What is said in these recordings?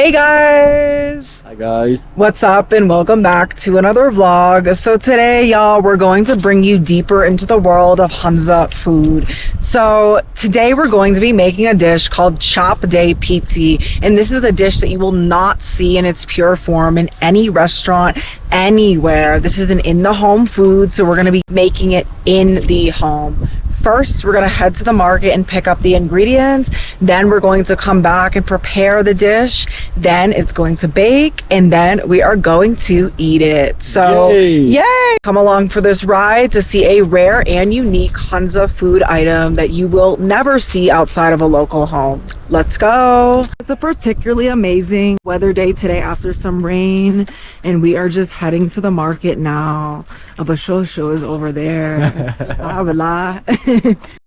Hey guys! Hi guys. What's up and welcome back to another vlog. So today, y'all, we're going to bring you deeper into the world of Hunza food. So today we're going to be making a dish called chap pitti, and this is a dish that you will not see in its pure form in any restaurant anywhere. This is an in-the-home food, so we're going to be making it in the home. First, we're going to head to the market and pick up the ingredients. Then we're going to come back and prepare the dish. Then it's going to bake, and then we are going to eat it. So, yay! Come along for this ride to see a rare and unique Hunza food item that you will never see outside of a local home. Let's go! It's a particularly amazing weather day today after some rain, and we are just heading to the market now. Abashosho is over there.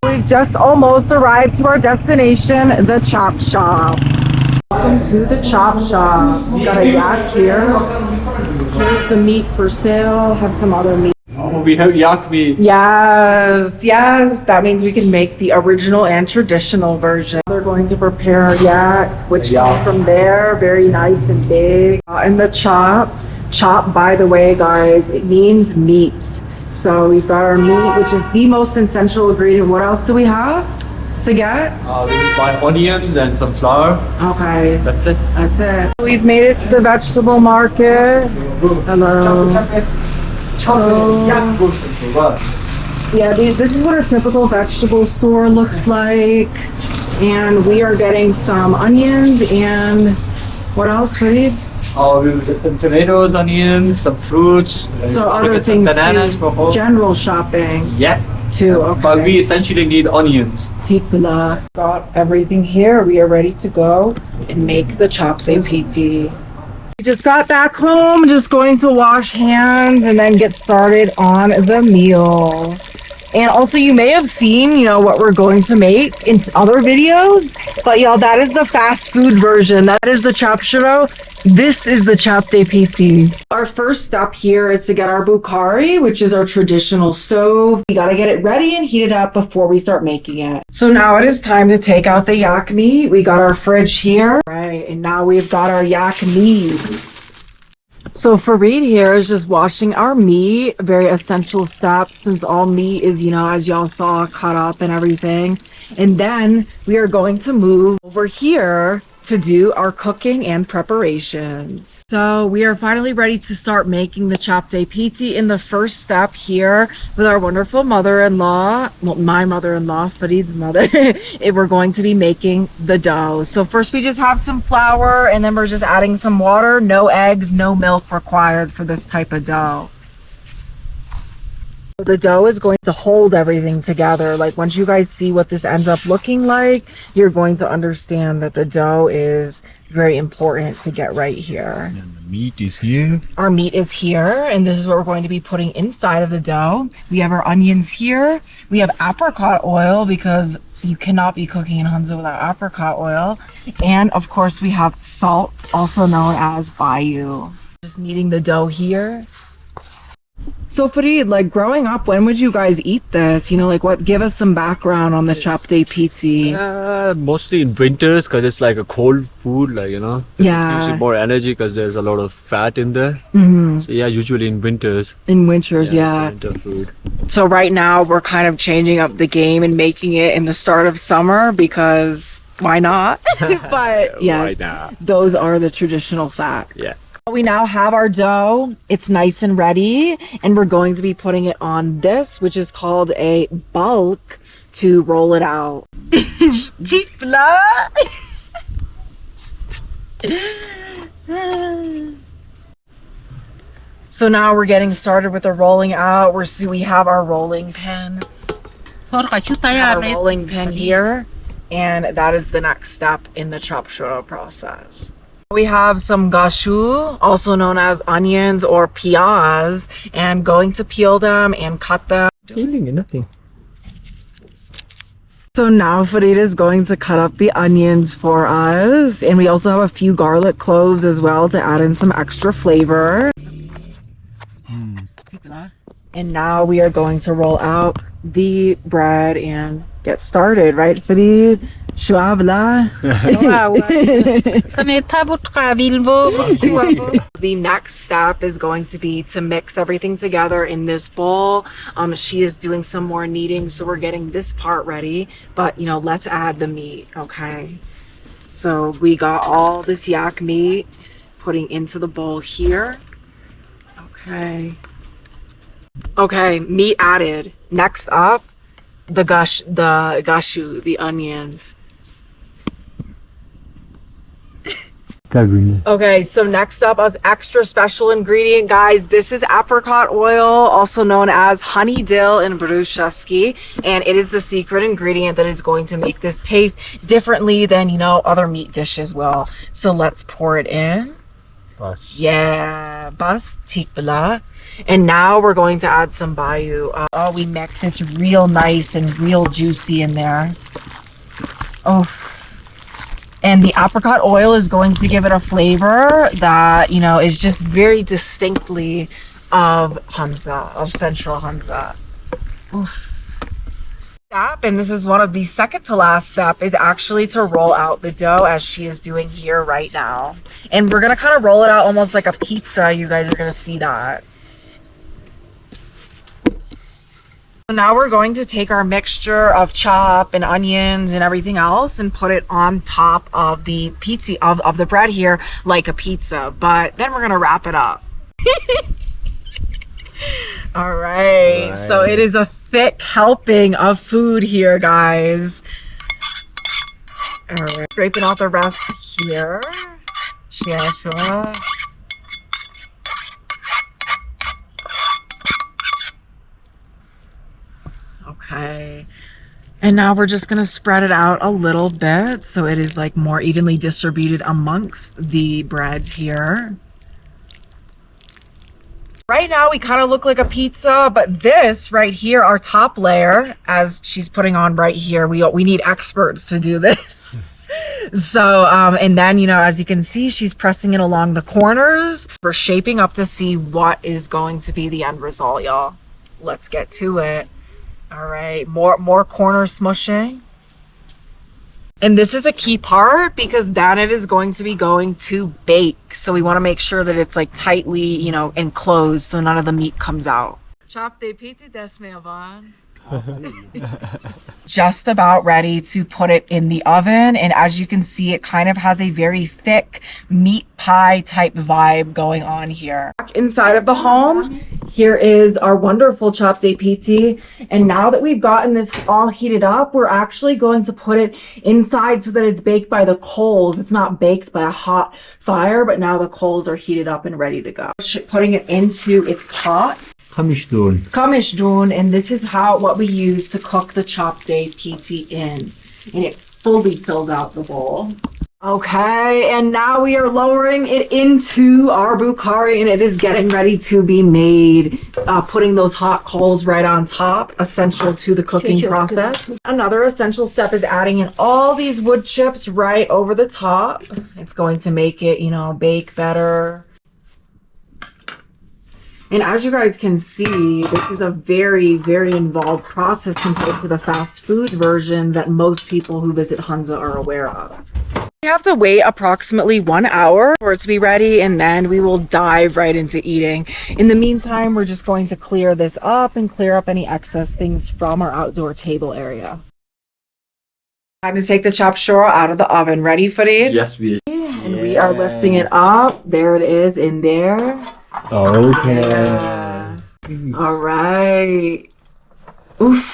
We've just almost arrived to our destination, the chap shop. Welcome to the chap shop. We got a yak here. Here's the meat for sale. Have some other meat. Oh, we have yak meat. Yes, yes. That means we can make the original and traditional version. They're going to prepare yak, which came from there. Very nice and big. And the chop. Chop, by the way, guys, it means meat. So we've got our meat, which is the most essential ingredient. What else do we have to get? We will buy onions and some flour. Okay. That's it. That's it. We've made it to the vegetable market. Hello. So, yeah, this is what a typical vegetable store looks like. And we are getting some onions and what else, Farid? We will get some tomatoes, onions, some fruits. So other things, bananas for home. General shopping. Yeah. Too, okay. But we essentially need onions. Tikla. Got everything here. We are ready to go and make the chap pitti. We just got back home, just going to wash hands and then get started on the meal. And also, you may have seen, you know, what we're going to make in other videos, but y'all, that is the fast food version. That is the Chapshoro. This is the chap pitti. Our first step here is to get our bukhari, which is our traditional stove. We gotta get it ready and heat it up before we start making it. So now it is time to take out the yak meat. We got our fridge here. Right, and now we've got our yak meat. So Farid here is just washing our meat, a very essential step since all meat is, you know, as y'all saw, cut up and everything. And then we are going to move over here to do our cooking and preparations. So we are finally ready to start making the chap pitti in the first step here with our wonderful mother-in-law, well, my mother-in-law, Farid's mother. We're going to be making the dough. So first we just have some flour and then we're just adding some water. No eggs, no milk required for this type of dough. The dough is going to hold everything together. Like once you guys see what this ends up looking like, you're going to understand that the dough is very important to get right here. And the meat is here. Our meat is here, and this is what we're going to be putting inside of the dough. We have our onions here. We have apricot oil because you cannot be cooking in Hunza without apricot oil. And of course we have salt, also known as bayou. Just kneading the dough here. So Farid, like growing up, when would you guys eat this? You know, like what, give us some background on the chap pitti. Mostly in winters because it's like a cold food, like, you know. It gives you more energy because there's a lot of fat in there. So yeah, usually in winters. In winters, yeah. It's a winter food. So right now we're kind of changing up the game and making it in the start of summer because why not? But yeah, why not? Those are the traditional facts. Yeah. We now have our dough. It's nice and ready, and we're going to be putting it on this, which is called a bulk, to roll it out. So now we're getting started with the rolling out. We have our rolling pin. Our rolling pin here, and that is the next step in the Chapshoro process. We have some gashu, also known as onions or piaz, and going to peel them and cut them. Nothing. So now Farid is going to cut up the onions for us, and we also have a few garlic cloves as well to add in some extra flavor. And now we are going to roll out the bread and get started, right, Farid? Shuabla. The next step is going to be to mix everything together in this bowl. She is doing some more kneading, so we're getting this part ready. But, you know, let's add the meat, okay? So we got all this yak meat putting into the bowl here. Okay. Okay, meat added. Next up, the gashu, the onions. Okay, so next up as extra special ingredient, guys, this is apricot oil, also known as honey dill in Brushaski, and it is the secret ingredient that is going to make this taste differently than, you know, other meat dishes will. So let's pour it in. Bas. Yeah, bas tikbala. And now we're going to add some bayu. Oh, we mix. It's real nice and real juicy in there. Oh. And the apricot oil is going to give it a flavor that, you know, is just very distinctly of Hunza, of Central Hunza. Step, and this is one of the second to last step, is actually to roll out the dough as she is doing here right now. And we're going to kind of roll it out almost like a pizza. You guys are going to see that. Now we're going to take our mixture of chop and onions and everything else and put it on top of the pizza of the bread here like a pizza, but then we're gonna wrap it up. All right, so it is a thick helping of food here, guys. All right, scraping out the rest here. Sure. Okay, and now we're just gonna spread it out a little bit so it is like more evenly distributed amongst the breads here. Right now we kind of look like a pizza, but this right here, our top layer, as she's putting on right here, we need experts to do this. So and then, you know, as you can see, she's pressing it along the corners. We're shaping up to see what is going to be the end result, y'all. Let's get to it. All right, more corner smushing. And this is a key part because then it is going to be going to bake. So we want to make sure that it's like tightly, you know, enclosed so none of the meat comes out. Chap de pitti desmeavan. Just about ready to put it in the oven, and as you can see, it kind of has a very thick meat pie type vibe going on here. Inside of the home, here is our wonderful chap de pitti, and now that we've gotten this all heated up, we're actually going to put it inside so that it's baked by the coals. It's not baked by a hot fire, but now the coals are heated up and ready to go. Putting it into its pot. Kamishdun, and this is what we use to cook the chap de pitti in, and it fully fills out the bowl. Okay, and now we are lowering it into our bukhari, and it is getting ready to be made. Putting those hot coals right on top, essential to the cooking process. Another essential step is adding in all these wood chips right over the top. It's going to make it, you know, bake better. And as you guys can see, this is a very, very involved process compared to the fast food version that most people who visit Hunza are aware of. We have to wait approximately 1 hour for it to be ready, and then we will dive right into eating. In the meantime, we're just going to clear this up and clear up any excess things from our outdoor table area. Time to take the chapshoro out of the oven. Ready, Farid? Yes, we. And we are lifting it up. There it is in there. Okay. Yeah. All right. Oof.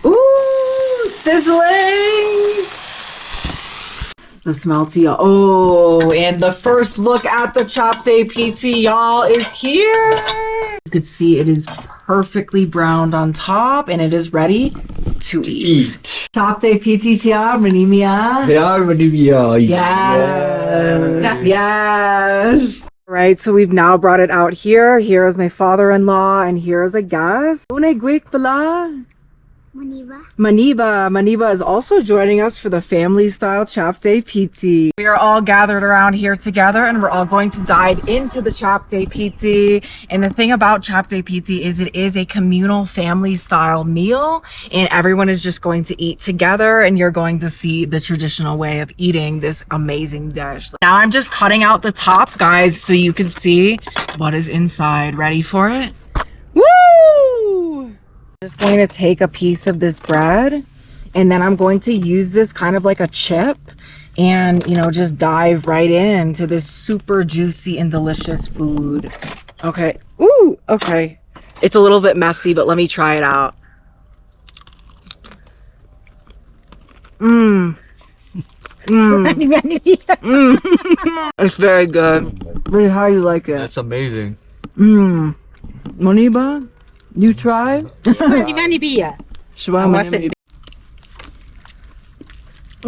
Ooh, sizzling. The smell to y'all. Oh, and the first look at the chap de pitti, y'all, is here. You could see it is perfectly browned on top, and it is ready to eat. Chap de pitti tia manimia. Yes. Yes. Right, so we've now brought it out here. Here is my father-in-law, and here is a guest. Une guik bala. Maniva is also joining us for the family style chap day pitti. We are all gathered around here together and we're all going to dive into the chap day pitti. And the thing about chap day pitti is it is a communal family style meal and everyone is just going to eat together and you're going to see the traditional way of eating this amazing dish. Now I'm just cutting out the top, guys, so you can see what is inside. Ready for it? Woo! Just going to take a piece of this bread and then I'm going to use this kind of like a chip and, you know, just dive right into this super juicy and delicious food. Okay. Ooh, okay. It's a little bit messy, but let me try it out. It's very good. Really, how you like it? That's amazing. Moniba, you try?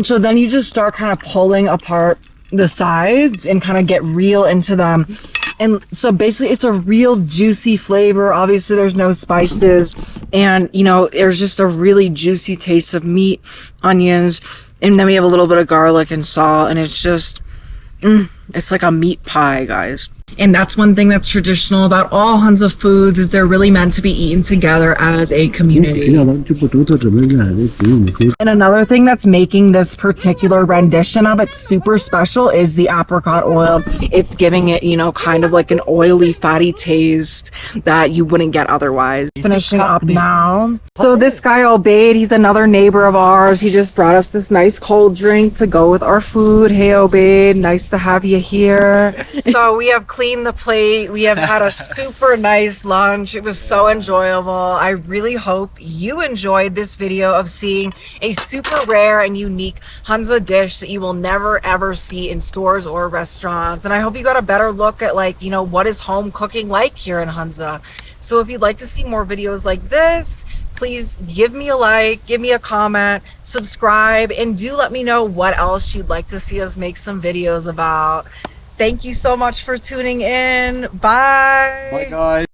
So then you just start kind of pulling apart the sides and kind of get real into them. And so basically it's a real juicy flavor. Obviously there's no spices and you know, there's just a really juicy taste of meat, onions, and then we have a little bit of garlic and salt and it's just, it's like a meat pie, guys. And that's one thing that's traditional about all Hunza foods is they're really meant to be eaten together as a community. And another thing that's making this particular rendition of it super special is the apricot oil. It's giving it, you know, kind of like an oily, fatty taste that you wouldn't get otherwise. Finishing up now. So this guy Obaid, he's another neighbor of ours. He just brought us this nice cold drink to go with our food. Hey Obaid, nice to have you here. So we have cleaned the plate. We have had a super nice lunch. It was so enjoyable. I really hope you enjoyed this video of seeing a super rare and unique Hunza dish that you will never ever see in stores or restaurants. And I hope you got a better look at, like, you know, what is home cooking like here in Hunza. So if you'd like to see more videos like this, please give me a like, give me a comment, subscribe, and do let me know what else you'd like to see us make some videos about. Thank you so much for tuning in. Bye. Bye, guys.